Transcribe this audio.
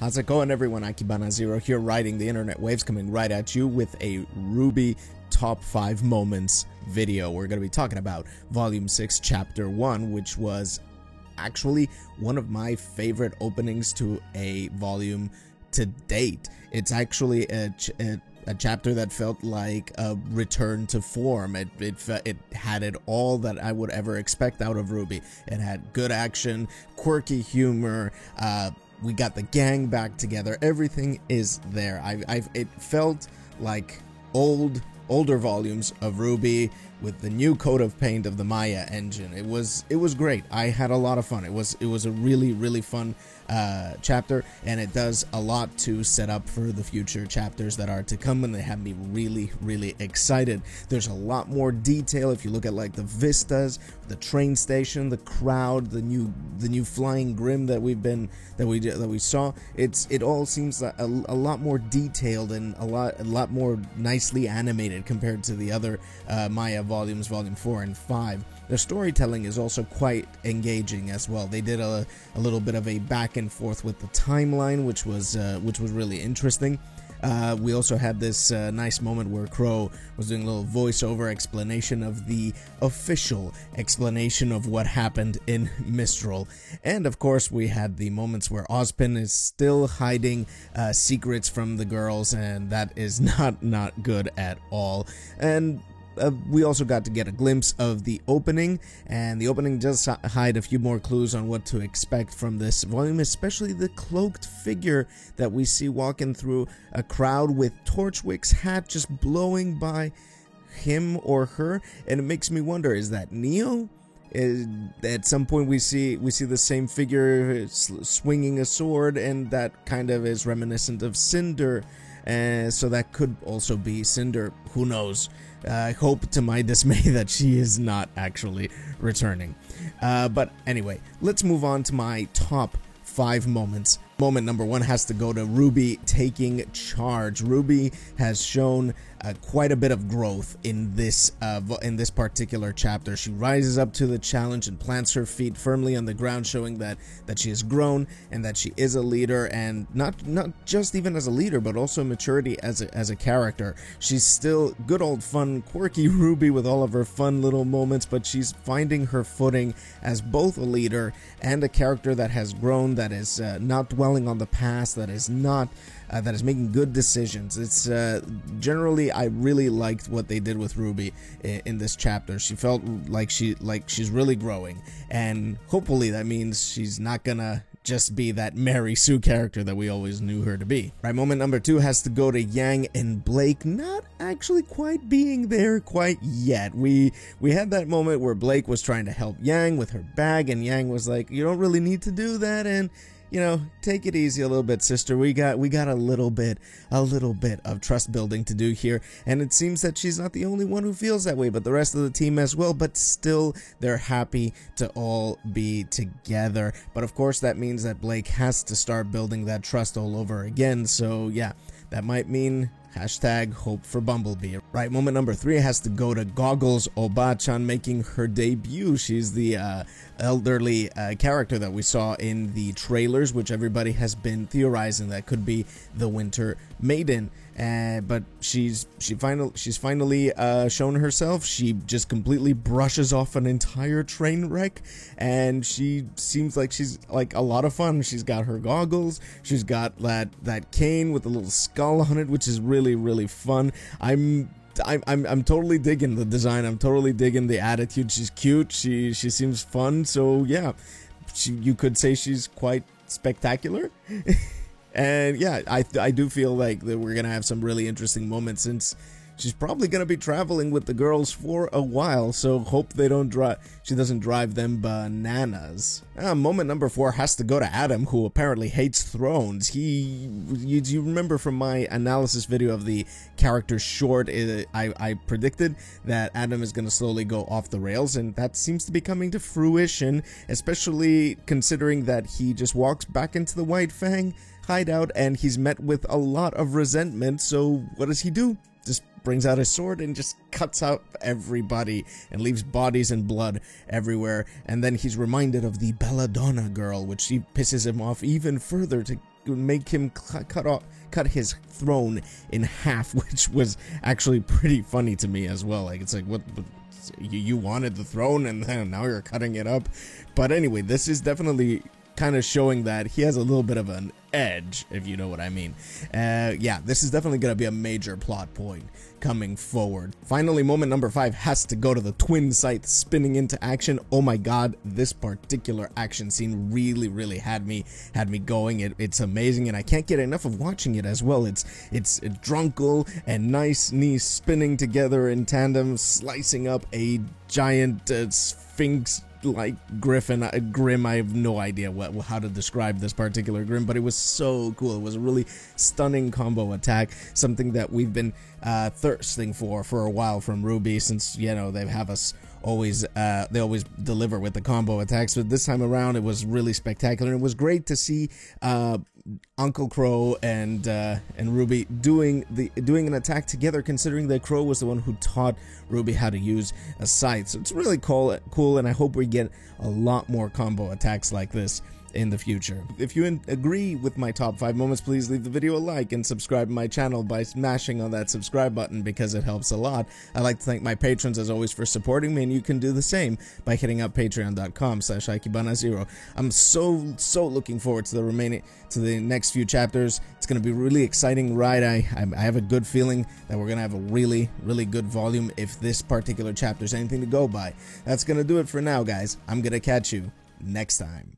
How's it going, everyone? Akibana0 here, riding the internet waves, coming right at you with a RWBY top 5 moments video. We're going to be talking about Volume 6, Chapter 1, which was actually one of my favorite openings to a volume to date. It's actually a chapter that felt like a return to form. It had it all that I would ever expect out of RWBY. It had good action, quirky humor, we got the gang back together. Everything is there. It felt like older volumes of RWBY with the new coat of paint of the Maya engine. It was great. I had a lot of fun. It was a really fun chapter, and it does a lot to set up for the future chapters that are to come, and they have me really excited. There's a lot more detail if you look at like the vistas, the train station, the crowd, the new flying Grim that we saw. It all seems like a lot more detailed and a lot more nicely animated compared to the other Maya volumes, Volume 4 and 5. The storytelling is also quite engaging as well. They did a little bit of a back and forth with the timeline, which was really interesting. We also had this nice moment where Crow was doing a little voiceover explanation of the official explanation of what happened in Mistral. And of course, we had the moments where Ozpin is still hiding secrets from the girls, and that is not good at all. And we also got to get a glimpse of the opening, and the opening does hide a few more clues on what to expect from this volume, especially the cloaked figure that we see walking through a crowd with Torchwick's hat just blowing by him or her, and it makes me wonder, is that Neo? At some point we see the same figure swinging a sword, and that kind of is reminiscent of Cinder. So that could also be Cinder. Who knows? I hope to my dismay that she is not actually returning. But anyway, let's move on to my top 5 moments. Moment number 1 has to go to RWBY taking charge. RWBY has shown quite a bit of growth in this particular chapter. She rises up to the challenge and plants her feet firmly on the ground, showing that she has grown and that she is a leader, and not just even as a leader, but also maturity as a character. She's still good old fun, quirky RWBY with all of her fun little moments, but she's finding her footing as both a leader and a character that has grown, that is not dwelling on the past, that is making good decisions. It's generally, I really liked what they did with RWBY in this chapter. She felt like she's really growing, and hopefully that means she's not gonna just be that Mary Sue character that we always knew her to be. Right, moment number 2 has to go to Yang and Blake not actually quite being there quite yet. We had that moment where Blake was trying to help Yang with her bag, and Yang was like, "You don't really need to do that," and you know, take it easy a little bit, sister. We got a little bit of trust building to do here, and it seems that she's not the only one who feels that way, but the rest of the team as well. But still, they're happy to all be together. But of course, that means that Blake has to start building that trust all over again. So yeah, that might mean #hope for Bumblebee. Right, moment number 3 has to go to Goggles Oba-chan making her debut. She's the elderly character that we saw in the trailers, which everybody has been theorizing that could be the Winter Maiden. But she's finally shown herself. She just completely brushes off an entire train wreck, and she seems like she's like a lot of fun. She's got her goggles, she's got that cane with a little skull on it, which is really fun. I'm totally digging the design. I'm totally digging the attitude. She's cute. She seems fun. So yeah, you could say she's quite spectacular. And yeah, I do feel like that we're gonna have some really interesting moments, since she's probably gonna be traveling with the girls for a while. So hope she doesn't drive them bananas. Moment number 4 has to go to Adam, who apparently hates thrones. You remember from my analysis video of the character short, I predicted that Adam is gonna slowly go off the rails, and that seems to be coming to fruition, especially considering that he just walks back into the White Fang hideout and he's met with a lot of resentment. So what does he do? just brings out his sword and just cuts out everybody and leaves bodies and blood everywhere. And then he's reminded of the Belladonna girl, which she pisses him off even further to make him cut his throne in half, which was actually pretty funny to me as well. Like, it's like, what you wanted the throne and then now you're cutting it up. But anyway, this is definitely kind of showing that he has a little bit of an edge, if you know what I mean. Yeah, this is definitely going to be a major plot point coming forward. Finally, moment number 5 has to go to the twin scythe spinning into action. Oh my god, this particular action scene really had me going. It's amazing, and I can't get enough of watching it as well. It's Drunkle and Nice Knee spinning together in tandem, slicing up a giant sphinx like grim. I have no idea how to describe this particular grim, but it was so cool. It was a really stunning combo attack, something that we've been thirsting for a while from RWBY, since, you know, they have us always they always deliver with the combo attacks. But this time around it was really spectacular, and it was great to see Uncle Qrow and RWBY doing an attack together, considering that Qrow was the one who taught RWBY how to use a scythe. So it's really cool, and I hope we get a lot more combo attacks like this in the future. If you agree with my top 5 moments, please leave the video a like and subscribe to my channel by smashing on that subscribe button, because it helps a lot. I'd like to thank my patrons as always for supporting me, and you can do the same by hitting up patreon.com/ikebana0. I'm so looking forward to the next few chapters. It's going to be a really exciting ride. I have a good feeling that we're going to have a really good volume if this particular chapter is anything to go by. That's going to do it for now, guys. I'm going to catch you next time.